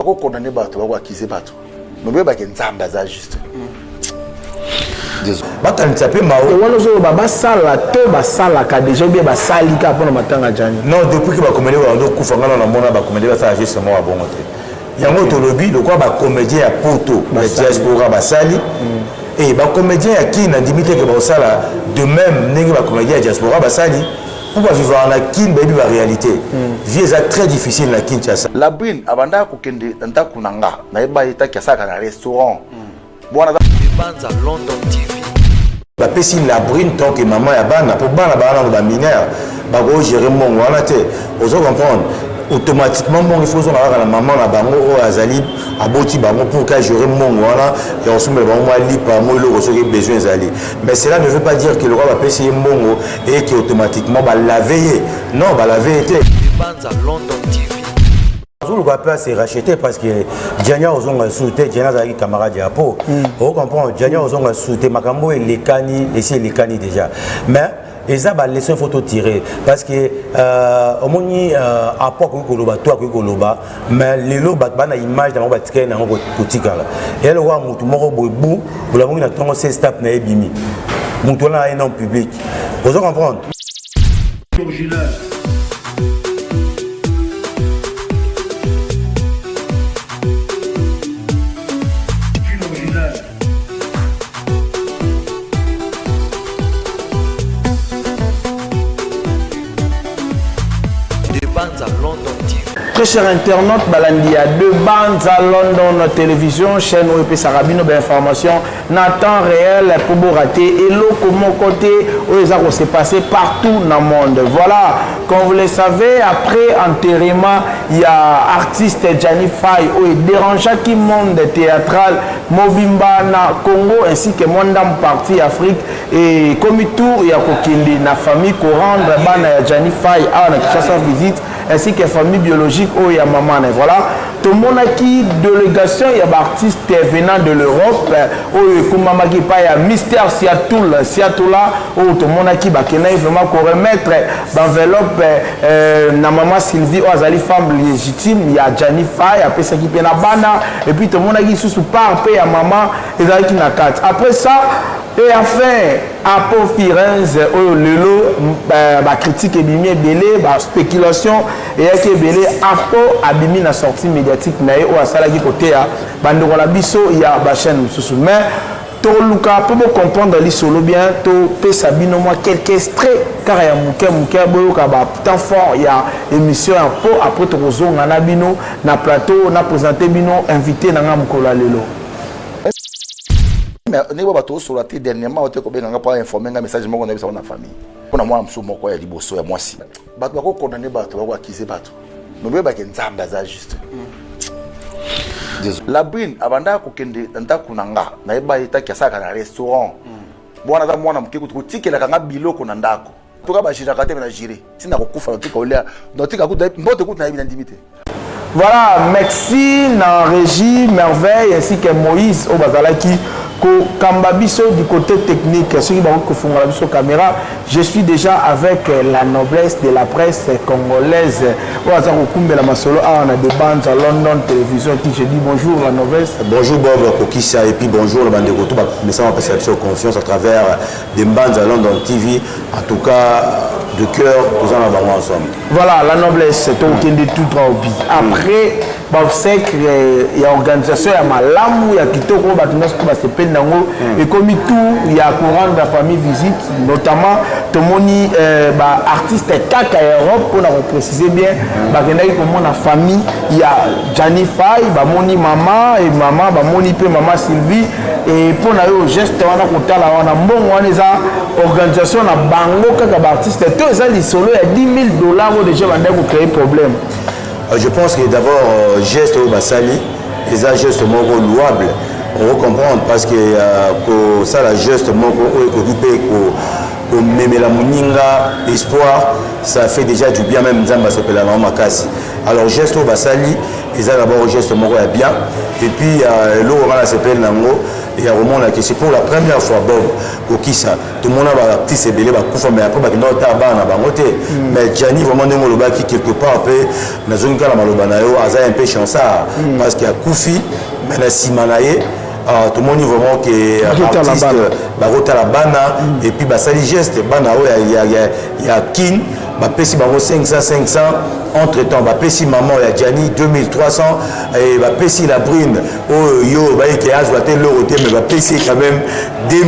Ko condamner bato ba ko accuser bato. No be ba ke nzamba za juste. Désolé. Bakanisa pe mao. Wana zo ba sala to ba sala ka déjà bien ba sali ka pona matanga jani. Non, depuis que ba comédie wa ndo kufanga na mona ba comédie ba ça juste moi à bon côté. Yango to lobby le quoi ba comédien à poto, ba diaspora ba sali. Et ba comédien à qui na dimité que ba sala de même ndenge ba comédien à diaspora ba sali. Pour pas vivre en la kin baby la réalité. Vie est très difficile la Kinshasa. La brine abanda ko kende nta kunanga na eba ita kiasaka na restaurant. Bwana Banza London TV. La pesi la brine tant que maman ya bana pour bana bana ba mineur ba go gérer mon wana te. Ozo comprendre automatiquement mon il faut zo la maman na bango o azali aboti bango pour ka gérer mon wana et on se met bango ali par moi le reço que besoin zali. Mais cela ne veut pas dire que le roi va pesi mongo et que automatiquement ba la veiller. Non, ba la veiller. Banza London TV. Le papa s'est racheté parce que Djania Ozonga souté, Djania Zaki camarade de Apo. On comprend, Djania Ozonga souté, Makambo et les cani, et c'est les cani déjà. Mais ils ont laissé une photo tirée parce que au moins Apo Koloba, toi Koloba, mais les lots battent image dans le bâtiment dans le boutique là. Et le roi Moutoumoro Boubou, vous l'avez vu dans ce stap na Ebimi. Moutouna est non public. Vous comprenez? Très cher internaute, Balandi a deux bandes à London télévision, chaîne OEP Sarabino, d'information, Nathan réel pour vous rater et l'eau comme côté où les arts s'est passé partout dans le monde. Voilà, comme vous le savez, après enterrement, il y a artiste Gianni Faye où il dérange qui monde théâtral, Mobimba na Congo ainsi que Mondam partie Afrique et comme tour il y a Kokindi, na famille pour rendre ban Gianni Faye à la Kinshasa visite ainsi que famille biologique où il y a maman. Voilà, tout le monde qui délégation, il y a des artistes venant de l'Europe, où il y a Mystère Seattle là, où tout le monde qui va vraiment remettre l'enveloppe na maman Sylvie, où elle femme légitime, il y a Gianni Faye, après ça qui est na bana, et puis tout le monde qui sous part, il y a maman, et ça qui na carte. Après ça, et enfin, Apo Firenze, la critique est bien belé, la spéculation est belé, Apo abimi na sortie médiatique, ou à Salagi côté, Bandorola Bisso, il y a la chaîne sous mais pour comprendre les solo bien, tu sabino moi quelques extraits, car il y a mouké, temps fort, il y a émission Apo, après tu reçois na bino, na plateau, na présenté bino, invité na Mkola Lelo. mais ne ba bato sur la tête dernièrement on te ko benga pas informer nga message moko na bisa na famille kuna mwa msu moko ya liboso ya mwasi bato ba ko condamner bato ba ko accuser bato no be ba ke nzamba za juste désolé la brine abanda ko kende nta kunanga na eba ita kiasaka na restaurant bwana za mwana mke ko tikela kanga biloko na ndako to ka ba jira ka te na jire tina ko kufa to ka olea no tika ku mbote ku na ibi na ndimité. Voilà, merci na régie merveille ainsi que Moïse Obazalaki Kambabiso du côté technique, ceux qui vont font la caméra. Je suis déjà avec la noblesse de la presse congolaise. On a des bandes à London télévision qui je dis bonjour la noblesse. Bonjour Bob Kokissa et puis bonjour le Bandeko. Mais ça m'a passé confiance à travers des bandes à London TV. En tout cas, de cœur, nous en avons ensemble. Voilà, la noblesse, c'est au qui tout trop. Après, il y a organisation, il y a Malamu, il y a Kitoko, et comme tout, il y a courant de la famille visite, notamment tout le monde artiste Kaka Europe, pour préciser bien, comme la famille, il y a Gianni Faye, Moni maman et maman, Moni pe maman Sylvie, et pour le geste, on a bon organisation, on a bango Kaka artiste, tout ça, les solos, il y a $10,000 déjà pour créer problème. Je pense que d'abord, geste au Bassali, les gestes louables. On va comprendre parce que ça, la geste occupé pour mémé la mouninga, espoir, ça fait déjà du bien, même Zamba s'appelle la Makasi. Alors, geste au Bassali, ils ont d'abord geste bien. Et puis, l'eau s'appelle Nango. et à Roman que c'est pour la première fois Bob Kokisa tout le monde a petit c'est belé ba kufa mais après ba kino ta ba na bangote mais Gianni vraiment ndemo loba qui quelque part peu na zone kala maloba na yo aza un peu chancard parce qu'il y a Koufi mais na Simanaye tout le monde vraiment que artiste barota la bana et puis ba sali geste bana il y a Kin ba pesi bango 500 entre temps ba pesi maman ya Gianni 2300 et ba pesi la brune yo ba qui a joué l'euro mais ba pesi quand même $2000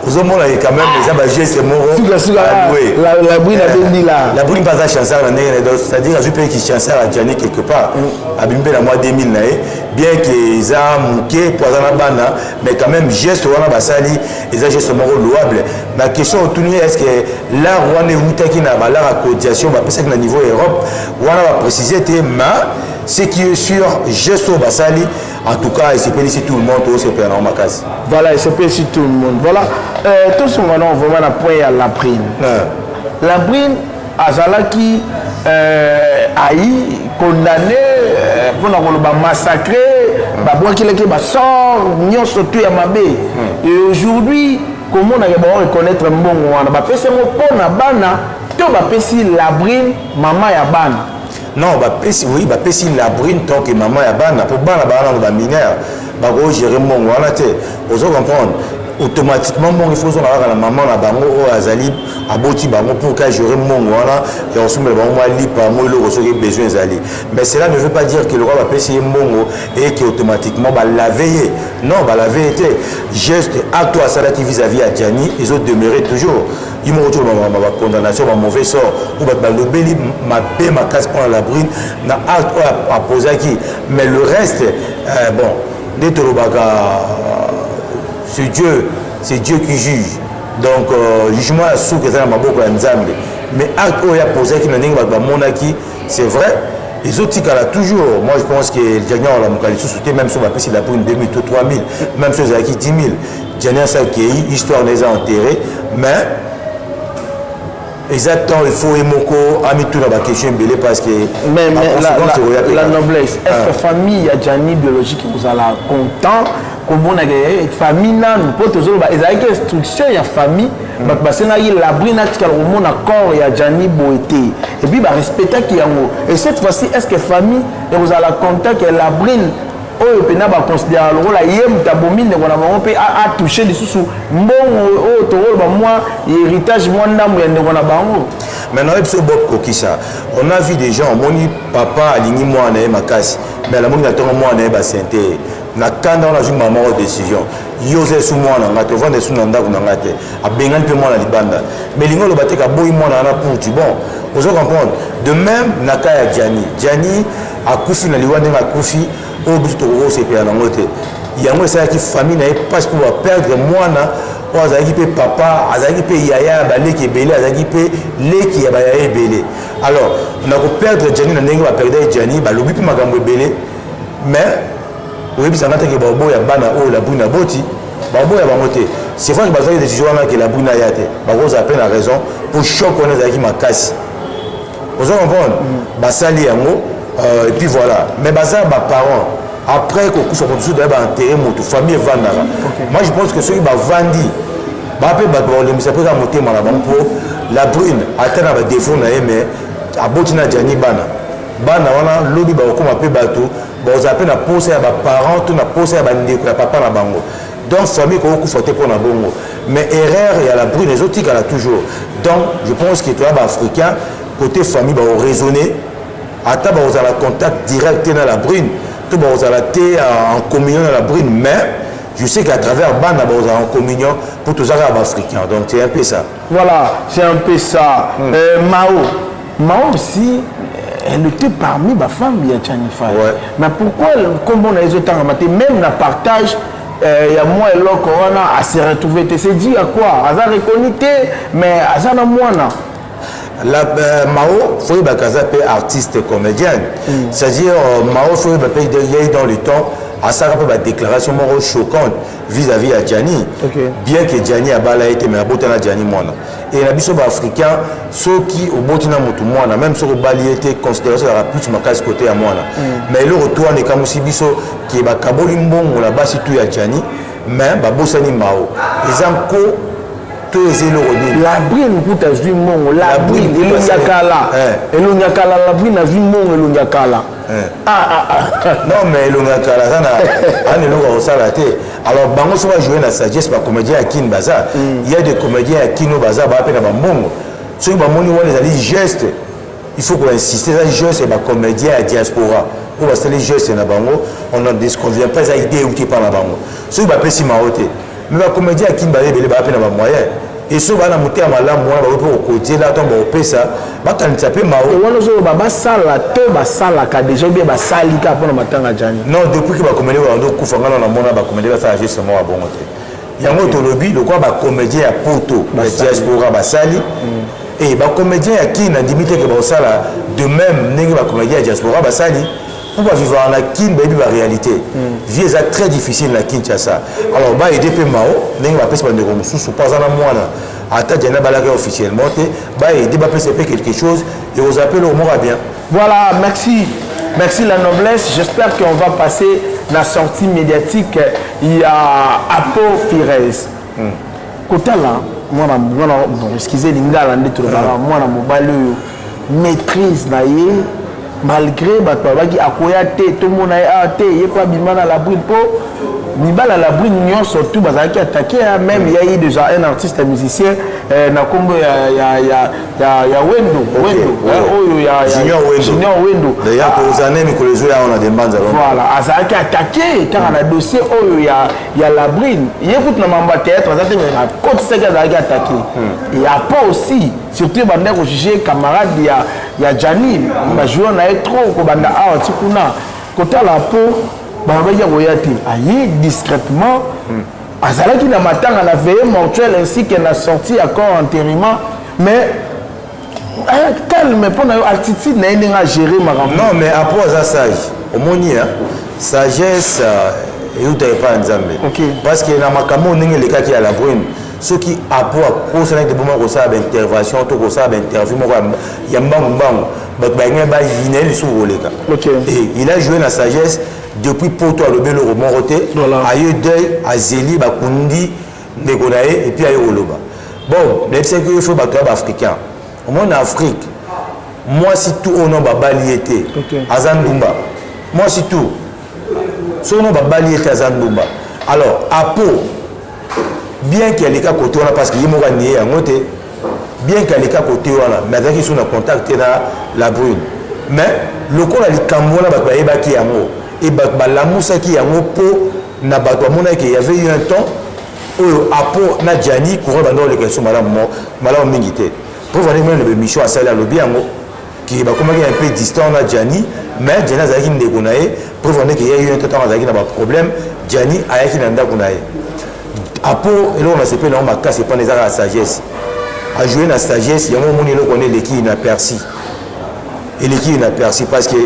aux hommes là quand même les ba geste moro la brune a béni là la brune pas à chancer la nez c'est-à-dire je peux qui chancer à Gianni quelque part abimbe la mois 2000 na bien que ça muké pour la bana mais quand même geste wana basali et ça geste moro louable la question autour est-ce que là on est qui na la cotisation va passer à niveau Europe on va préciser mais ce qui est sûr gesto basali en tout cas il se félicite tout le monde tout c'est pas normal case voilà il se félicite tout le monde voilà tout ce moment vraiment la point à la brine la brine azalaki aïe condamné pour na massacrer ba boakilaki ba sort nyonso tout ya mabe et aujourd'hui comment on va reconnaître mbongo wana ba pese mo pona bana to ba pesi la brine maman ya bana non ba pesi oui ba pesi la brine tant que maman ya bana pour bana ba mineur ba go gérer mbongo wana te ozo comprendre automatiquement mon il faut que la maman la bango o azali aboti bango pour qu'elle gérer mbongo wana et on soumet bango ali par moi le reçoit besoin azali mais cela ne veut pas dire que le roi va payer mbongo et que automatiquement va la veiller non va la veiller geste acte à ça qui vis-à-vis à Gianni ils ont demeuré toujours ils m'ont retourné ma condamnation ma mauvais sort ou ba le beli ma paix ma casse pour la brune na acte à poser qui mais le reste bon des tolobaga c'est Dieu qui juge. Donc, jugement à sous que ça m'a beaucoup ensemble. Mais acte où il a posé qui n'a pas monaki, c'est vrai. Les autres là toujours. Moi je pense que le Djania on l'a mokali sous-souté même si on va passer la pour une 2000 ou 3000, même si on a qui 10 000. Djania ça qui est histoire les a enterrés, mais exactement il faut émoko a mis tout dans la question belé parce que mais la noblesse est-ce que famille a Gianni biologique vous allez content comme on a famille nan pour toujours ba ezali que instruction ya famille ba senga yi la brina tikala au monde accord ya Gianni boité et puis ba respecter ki yango et cette fois-ci est-ce que famille et vous allez content que la brine oyo pena ba considérer le rôle yem tabomine on a vraiment a toucher des sous mbongo o to ba moi héritage moi ndamu ya ndeko na bango maintenant ebiso Bob Kokisa on a vu des gens moni papa alingi moi na makasi mais la moni na tongo moi na ba santé na kanda on a joué maman aux décisions yose sous moi na ngato vendre sous nanda ku na ngate abengani pe moi na libanda mais lingo lo bateka boy moi na pour tu bon vous comprendre de même na ka ya Gianni akufi na liwande na akufi au but de c'est bien en côté il y a moi ça qui famille n'a pas pour perdre moi na o azaki pe papa azaki pe yaya balé qui belé azaki pe le qui ya yaya belé alors on a ko perdre Gianni na ndenge ba perdre Gianni ba lobi pe makambo belé mais oui ça n'a que babo ya bana o la buna boti babo ya bangote c'est vrai que bazali des décisions là que la buna yate babo za peine la raison pour choc on azaki makasi vous comprenez basali yango et puis voilà mais baza ba parents après que couche pour tout d'abord enterrer mon famille vandara moi je pense que ceux qui va vandi ba pe ba le monsieur peut monter mon avant pour la brune atteindre ba défaut na mais abotina Gianni bana wana lobi ba ko ma pe bato ba za pe na poser ya ba parents tout na poser ya ba ndeko ya papa na bango donc famille ko kufa te pour na bongo mais erreur ya la brune les autres là toujours donc je pense que toi ba africain côté famille ba raisonner ata ba za la contact direct dans la brune tout ba za la té en communion dans la brune mais je sais qu'à travers bana ba za en communion pour tous les arabes africains donc c'est un peu ça voilà c'est un peu ça Mao aussi elle était parmi ma femme il y a Gianni Faye mais pourquoi comme on a les autres même la partage il y a moi et l'autre corona à se retrouver c'est dit à quoi à ça reconnu mais à ça na moi na la Mao faut être artiste comédienne c'est-à-dire Mao faut être dans le temps à ça rappelle la déclaration choquante vis-à-vis à Gianni bien que Gianni a bala été mais abotana Gianni mona et la biso africain ceux qui au botina mutu mona même sur le bali était considéré la plus makasi côté à mona mais le retour n'est comme si biso qui ba kaboli mbongo la basi tout ya Gianni mais babosani mao ezanko to ezelo roni la brine kuta zui mongo la brine elonyakala la brine azui mongo elonyakala non mais elonyakala sana ani longa osala te alors bango so va jouer na sagesse ba comédien à kin baza il y a des comédiens à kino baza ba pe na bambongo so ba moni wana ezali geste il faut qu'on insiste ça geste ba comédien à diaspora ou ba sali geste na bango on ne disconvient pas à idée ou qui par la bango so ba pesi maote mais ba comédien à kin ba lebele ba pe na ba moyen et so ba na muté malamu wana ba ko côté là tomba opesa ba kanisa pe mao wana so ba sala te ba sala ka déjà bien ba sali ka pona matanga jani non depuis que ba comédien ba ndo kufa ngana na mona ba comédien ba ça geste mo bongo te yango to lobi le quoi ba comédien à poto ba diaspora ba sali et ba comédien à qui na limite que ba sala de même ndenge ba comédien à diaspora ba sali on va vivre en la kin baby la réalité vie est très difficile la Kinshasa alors ba aider pe mao ndenge ba pesa ndeko mususu pas na mwana ata jana balaka officiellement te ba aider ba pesa quelque chose et vous appelez au mort bien voilà merci la noblesse j'espère qu'on va passer la sortie médiatique il y a Apo Fires kota là moi bon excusez lingala ndito moi na mobile maîtrise na ye malgré batwabaki akoya te tomona te yekwa bimana la brune po mibala la brune nyon surtout bazaki attaqué même il y a eu déjà un artiste musicien na kombo ya Wendo oyo ya Junior Wendo d'ailleurs pour années mikolezo ya on a des bandes voilà azaki attaqué car na dossier oyo ya la brune yekut na mamba théâtre azaki na côté ça azaki attaqué et après aussi surtout bande ko juger camarade ya Janine ba jouer na trop ko banda a tikuna kota la po babaya koyati ayi discrètement azalaki na matanga na veillée mortuelle ainsi que na sortie à corps enterrement mais calme pour na attitude na ndinga gérer makambo non mais après ça sage omoni sagesse et uta pas nzambe parce que na makambo ndenge lekaki ya la brune ceux qui après cause na de moment ko ça intervention to ko ça interview moko ya mbangu ba ngeba yineli sur oleka et il a joué la sagesse depuis poto à lobelo romorote aye deuil à zeli bakundi ndekonae et puis aye oloba bon c'est que il faut battre africain au monde Afrique moi si tout au nom babali était azandumba moi si tout son nom babali était azandumba alors apo bien qu'il y ait les cas côté parce qu'il y a mon gagné à côté bien qu'il y ait les cas côté mais avec qui sont en contact la brune mais le coup là les cambons là bah qui a mot et bah la mousse qui a mot pour n'a pas toi mon qu'il y avait eu un temps où apo na Jani courait dans les questions madame mingité pour voir même le Michel à salle le bien mot qui va comment un peu distant na Jani mais Jani a zaki ndekonae pour voir qu'il y a eu un temps avec n'a pas problème Jani a yaki nanda konae apo et là on a sepé là on m'a cassé pas les arts à la sagesse à jouer la sagesse il y a un moment où on connaît l'équipe inaperçue et l'équipe inaperçue parce que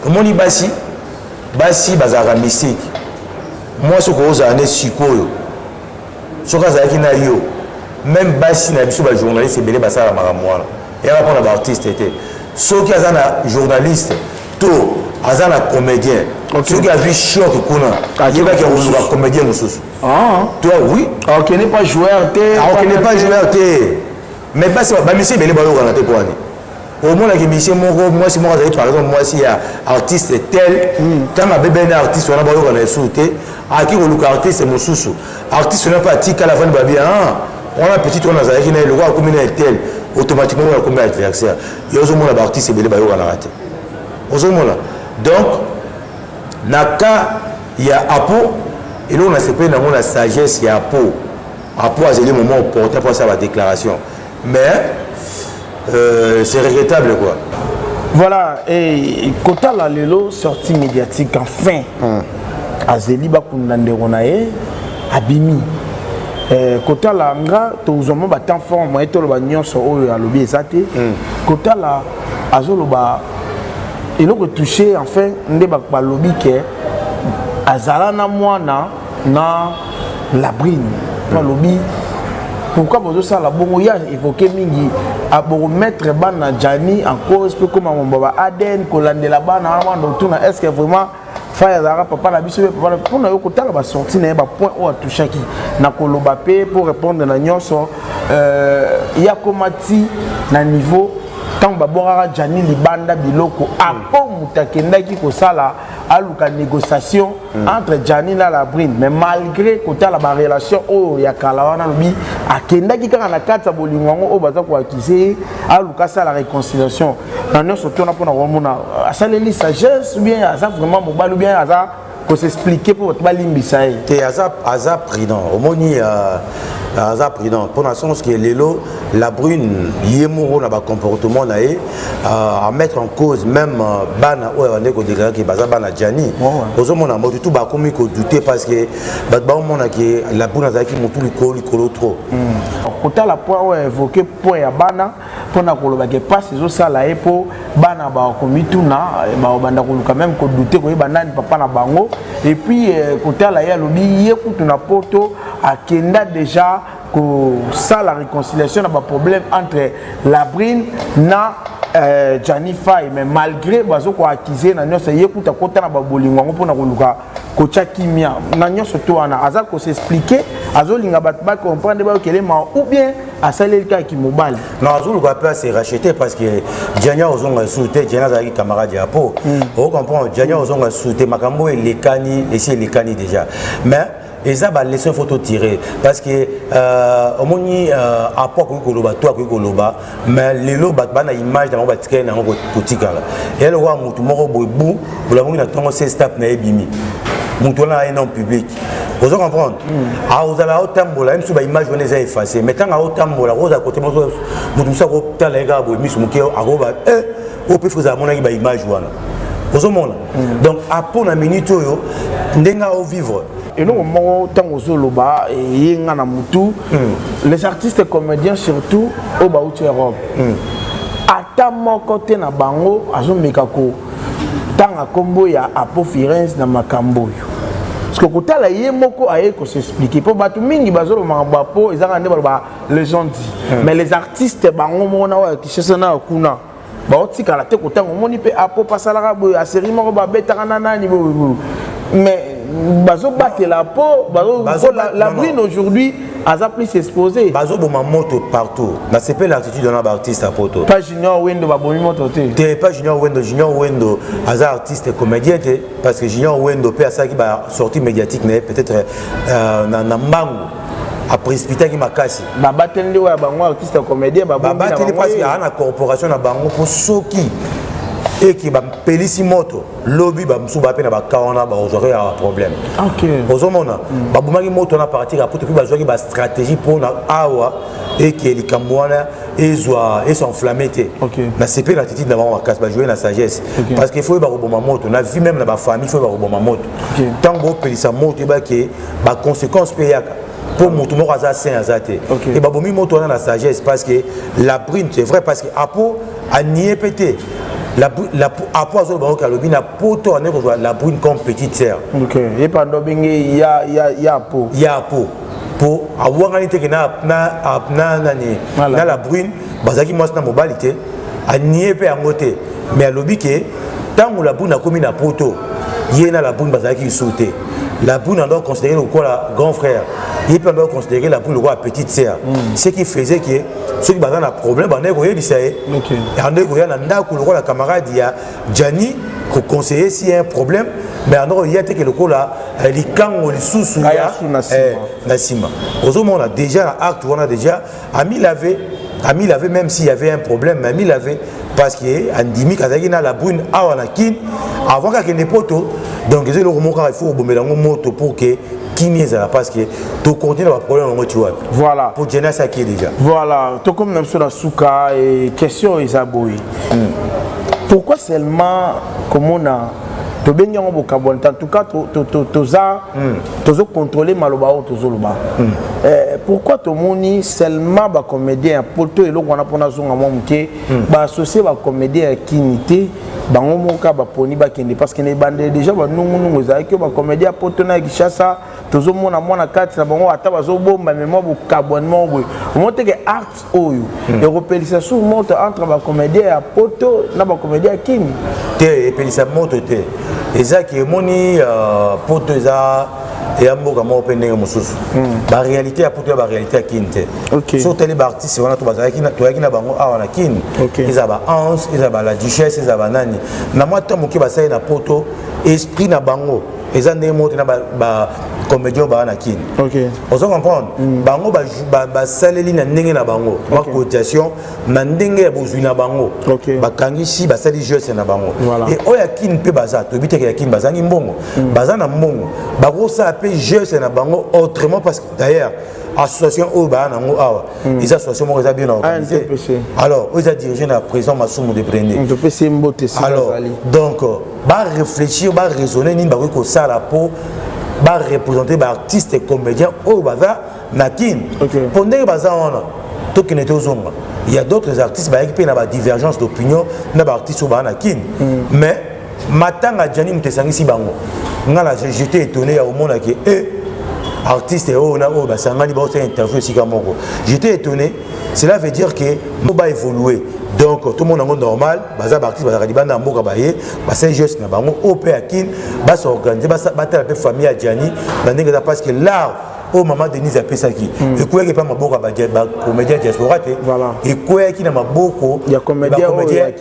mon ibasi bazara mystique moi ce que vous avez sikoyo ce que vous avez na yo même basi na biso ba journaliste belé basala makamwana et après on a artiste était ce qui a na journaliste to azana comédien ceux qui a vu choc kuna il va que on comédien mususu toi oui alors qu'il n'est pas joueur té alors qu'il n'est pas joueur té mais pas ba monsieur belé ba yo kana té poani au moins la monsieur moko moi si moi par exemple moi si artiste tel tant ma bébé un artiste on a ba yo kana souté à qui on artiste mususu artiste n'a pas tika la vente ba bien on a petit on a zaki na le roi comme une tel automatiquement on a comme adversaire il y a au moins la artiste belé ba yo kana raté au moins donc naka ya apo et là on a sepé dans la sagesse ya apo à le moment opportun pour ça la déclaration mais c'est regrettable quoi voilà et kota la lelo sortie médiatique enfin azeli bakundande ronae abimi kota la nga tozoma ba temps fort moi to lo ba nyonso oyo alobi ezate kota la azolo ba et le touché enfin nde ba lobi ke azala na mwana na la brine pas lobi pourquoi vous ça la bongo ya évoqué mingi a bon mettre bana Jani en cause peu comme mon baba Aden kolandela bana wana tuna est-ce que vraiment Faya Zara, papa la biso, papa pour na yoko tala ba sorti na ba point où a touché qui na koloba pe pour répondre na nyonso yakomati na niveau tant babora Jani libanda biloko apo mutakendaki ko sala aluka négociation entre Jani na la Brine mais malgré côté la relation o ya kalawana lobi akendaki kaka na kata bolingo o baza ko accuser aluka ça la réconciliation na nyonso tona pona wamona asaleli sagesse ou bien asa vraiment mobile ou bien asa ko s'expliquer pour votre balimbisa te asa prudent omoni asa prudent pour l'instant ce qui est lelo la Brune yemuro na ba comportement na à mettre en cause même bana o ande ko déclarer que baza bana Jani ozomona moto tout ba komi ko douter parce que ba mona que la Brune azaki motu likolo trop kota la point o évoquer point ya bana pona ko loba que passe zo sala epo bana ba komi tuna ba banda ko quand même ko douter ko bana papa na bango et puis kota la ya lobi yekutu na poto akenda déjà que ça la réconciliation n'a pas problème entre la Brine na Jani Faye mais malgré bazo ko accuser na nyonso yekuta kota na babolingo ngo pona koluka kocha kimia na nyonso to ana aza ko s'expliquer azolinga bat ba comprendre ba kelema ou bien asaleli ka ki mobile non azulu ko pas se racheter parce que Jania ozonga souté Jania zaki camarade ya po on comprend Jania ozonga souté makambo elekani et c'est elekani déjà mais et ça va laisser une photo tirée parce que au moins à pas que koloba toi que koloba mais les lots bana image dans batika na kotika là et le roi mutu moko bobu la mongi na tongo c'est step na ebimi mutu na un homme public vous comprendre ah vous allez autambola même si ba image on les a effacé mais tant à autambola rose à côté mutu ça ko tala ga bo misu mukeo agoba au peut faire mon ba image wana vous comprendre donc à pour la minute yo ndenga au vivre. Et nous, les artistes et comédiens surtout au Baouti Europe. À mon côté, na bango, azo mekako, tanga kombo ya apo Firenze na makambo. Parce que côté là, il y a moko aye ko s'expliquer. Pour batu mingi bazolo mambapo, ils ont ba les gens dit. Mais les artistes bango mona wa kishesa na kuna. Baouti kala te ko tango moni pe apo pasala bo a série moko ba betaka nani bo. Mais bazo battre la peau, la Brune aujourd'hui a plus s'exposer. Bazo boma moto partout. Na c'est pas l'attitude d'un artiste à poto. Pas Junior Wendo ba bomi moto te. T'es pas Junior Wendo as artiste comédien parce que Junior Wendo peut ça qui va sortir médiatique mais peut-être na mbangu a précipité qui m'a cassé. Ba batende wa bango artiste comédien ba batende parce qu'il y a une corporation na bango pour soki et qui va pélissi moto lobby ba msuba pe na ba kaona ba aujourd'hui a problème. OK. Ozomona ba bumaki moto na partir après puis ba joki ba stratégie pour na awa et qui est likambwana et s'enflammer. OK. Na CP l'attitude d'avant ba casse ba jouer la sagesse parce qu'il faut ba roboma moto na vie même na ba famille faut ba roboma moto. Tant bo pelissa moto ba ki ba conséquences payaka pour moto mo aza sain azate. Et ba bomi moto na la sagesse parce que la Brune c'est vrai parce que apo a nié pété la après ça ba kalobi na poto on est la Brune comme petite sœur. OK. Et pendant binge il y a po pour avoir un été na la Brune bazaki moi na mobilité a nié pe angote mais a lobi que tant la Brune a commis na poto yena la Brune bazaki sauter la Brune doit considérer le quoi grand frère il peut doit considérer la Brune le quoi petite sœur ce qui faisait que ceux qui ont un problème on est goyé bisaye on est goyé na ndako le quoi la camarade il y a Jani ko conseiller s'il y a un problème mais alors il y a que le quoi là les kango les sous nasima on a déjà acte on a déjà Ami l'avait même s'il y avait un problème Ami l'avait parce que andimi kazaki na la Brune awana kin avant qu'il ne poto donc il faut bomber la moto pour que parce que tu continues à avoir problème tu vois. Voilà. Pour Jena ça qui est déjà. Voilà. Tout comme nous sommes Souka et question Isaboui. Pourquoi seulement comme on a to benyango bokabon en tout cas to contrôler maloba ou to zoloba. pourquoi tout le monde seulement ba comédien poto et l'on a pour na zonga momuke ba associé ba comédien kinité bango moka ba poni ba kende parce que ne bande déjà ba nungu za que ba comédien poto na Kishasa tozo mona mona kati na bango ata bazo bomba mais moi bu abonnement bu monte que art oyo européisation monte entre ba comédien à poto na ba comédien kini te epelisa moto te eza ki moni poto eza et amboka mo pendenge mususu ba réalité ya poto ba réalité ya kinte so tele ba artiste wana to bazaki na bango awa na kin ils aba ans ils aba la duchesse ils aba nani na moi to moki ba sai na poto esprit na bango eza ndenge moto na ba comédien ba na kin on se comprendre bango ba saleli na ndenge na bango ba cotation na ndenge ya bozwi na bango ba kangisi ba sali jeu na bango et oya kin pe baza to biteke ya kin bazangi mbongo baza na mbongo ba ko sa pe jeu na bango autrement parce que d'ailleurs association au ba na ngo awa les associations mo za bien organisé alors ils a dirigé la prison Masumu de Brendé alors donc ba réfléchir ba raisonner ni ba ko ça la peau ba représenter ba artiste et comédien au baza nakin pendant baza on to kinete ozonga il y a d'autres artistes ba qui na ba divergence d'opinion na ba artiste au ba nakin mais matanga Jani mutesangisi bango ngala j'étais étonné au monde que artiste oh na oh ba sangani ba faire interview sika moko j'étais étonné cela veut dire que on va évoluer donc tout le monde est normal baza artiste baza libanda mboka baye ba c'est juste na bango op akin ba s'organiser ba ta la famille à Jani bandenge parce que là au maman Denise a pesaki et quoi que pas maboka ba comédien diaspora te et quoi qui na maboko ya comédien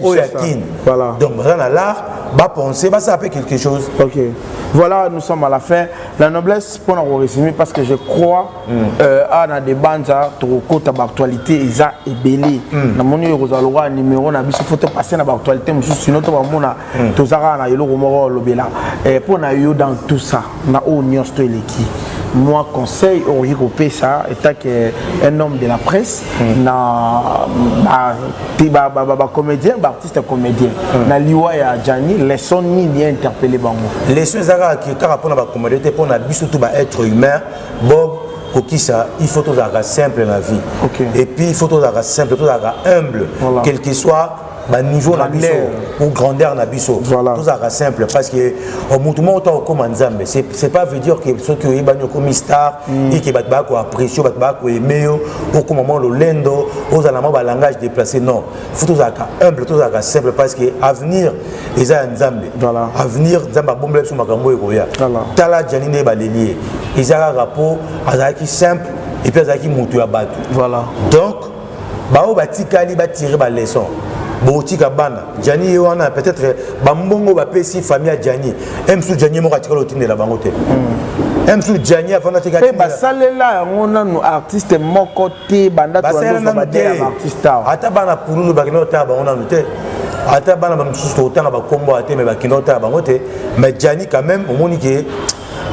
o yakin voilà donc dans l'art ba penser ba ça appelle quelque chose voilà nous sommes à la fin la noblesse pour nous résumer parce que je crois à des bandes to kota ba actualité isa ebelé na moni rozaloga numéro na biso faut passer na ba actualité sinon to ba mona to zara na yelo moko lobela pour na yo dans tout ça na union stoleki moi conseil au Rico ça étant qu'un homme de la presse na comédien artiste comédien na liwa ya Jani leçon ni bien interpellé bango leçon zaka qui car rapport na comédien pour na biso tout ba être humain Bob kokisa il faut tout ça simple dans la vie et puis il faut tout ça simple tout ça humble quel que soit ba niveau na biso ou grandeur na biso tout ça simple parce que au mutumo autant comme nzambe c'est pas veut dire que ceux qui ont banyo comme star et qui ba ko apprécier ba ko aimer au comme moment le lendo aux alama ba langage déplacé non faut tout ça humble tout ça simple parce que avenir eza nzambe avenir nzamba bombe sur makambo ekoya tala janine ba lelier eza rapport azaki simple et puis azaki mutu ya batu donc ba o batikali ba tirer ba leçon Botika bana Jani wana peut-être bambongo ba pesi famille à Jani emsu Jani mo katika lotine la bangote emsu Jani afana tika pe basalela ngona no artiste moko te banda to ndo ba de artiste ata bana pululu ba kinota ba ngona nute ata bana ba msusu otanga ba kombo ate me ba kinota bangote mais Jani quand même au monique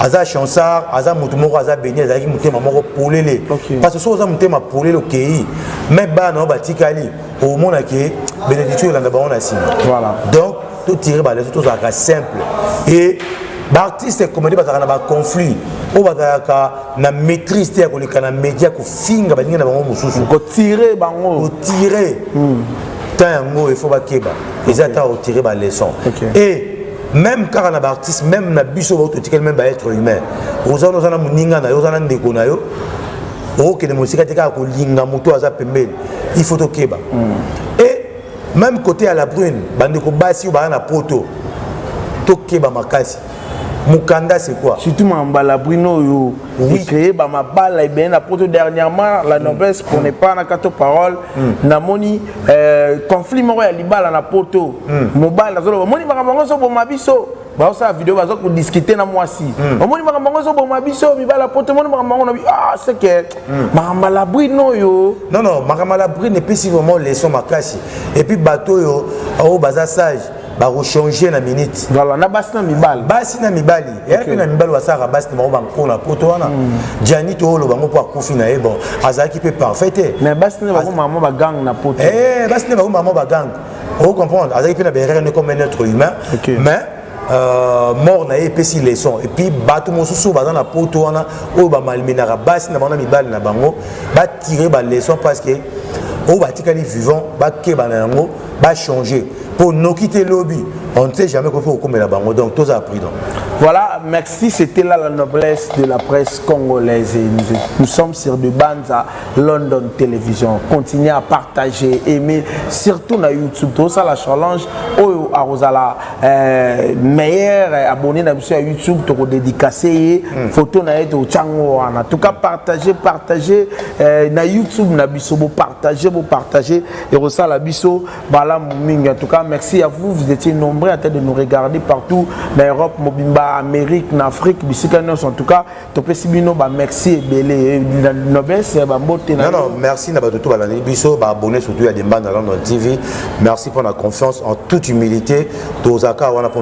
aza chansard aza mutu moko aza béni azaki mutema moko polele parce que so aza mutema polele okei mais bana batikali au monde que bénédiction il en a bon assis donc tout tirer ba les tout ça simple et l'artiste comédie ba na ba conflit o ba na maîtrise te ko na média ko finga ba ninga na bango mususu ko tirer bango tango il faut ba keba ils attendent au tirer ba leçon et même quand on a artiste même na biso ba to même ba être humain ozana ozana muninga na yo ozana ndeko na yo ok de musique te ka ko linga muto aza pembele il faut to keba et même côté à la brune bande ko basi ba na poto to keba makasi mukanda c'est quoi surtout mambala bruno yo créé ba mabala et bien na poto dernièrement la noblesse pour ne pas na kato parole na moni conflit moko ya libala na poto mobile azolo moni ba bango so bo mabiso ba sa vidéo bazo ko discuter na mwasi moni ba bango so bo mabiso mibala poto moni ba bango na c'est que mambala bruno yo non mambala bruno n'est pas vraiment leçon makasi et puis bateau yo au baza sage ba changer na minute voilà na basi na mibali et puis na mibali wasaka basi na ba nkona poto wana Jani to lo bango pour kofi na bon azaki pe parfait mais basi na ba maman ba gang na poto basi na ba maman ba gang on comprendre azaki pe na berere ne comme un être humain mais mort na epesi leçon et puis bato mosusu baza na poto wana oyo bamalmenaka basi na bango mibali na bango batire baleçon parce que oyo batikali vivant bakeba na yango bachanger pour noki te lobi on ne sait jamais quoi faire comme la bango donc tous appris donc. Voilà, merci, c'était là la noblesse de la presse congolaise et nous sommes sur de bandes à London Télévision. Continuez à partager, aimer, surtout dans YouTube. Tout ça, la challenge, la meilleur abonné à YouTube, tu as dédicacé, photo na au Tchango. En tout cas, partagez na YouTube, na biso, partagez et ça la biso, bala muming. En tout cas, merci à vous, vous étiez nombreux à de nous regarder partout dans l'Europe, Mobimba, Amérique, en Afrique, en tout cas, merci et belé. Non, merci abonné surtout à des bandes dans TV. Merci pour la confiance en toute humilité. Pour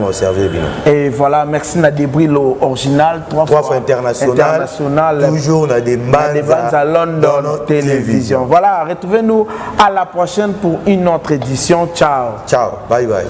nous servir. Et voilà, merci na Debrilo original, trois fois international. Toujours dans des bandes à London Télévision. Voilà, retrouvez-nous à la prochaine pour une autre édition. Ciao. Ciao, bye bye.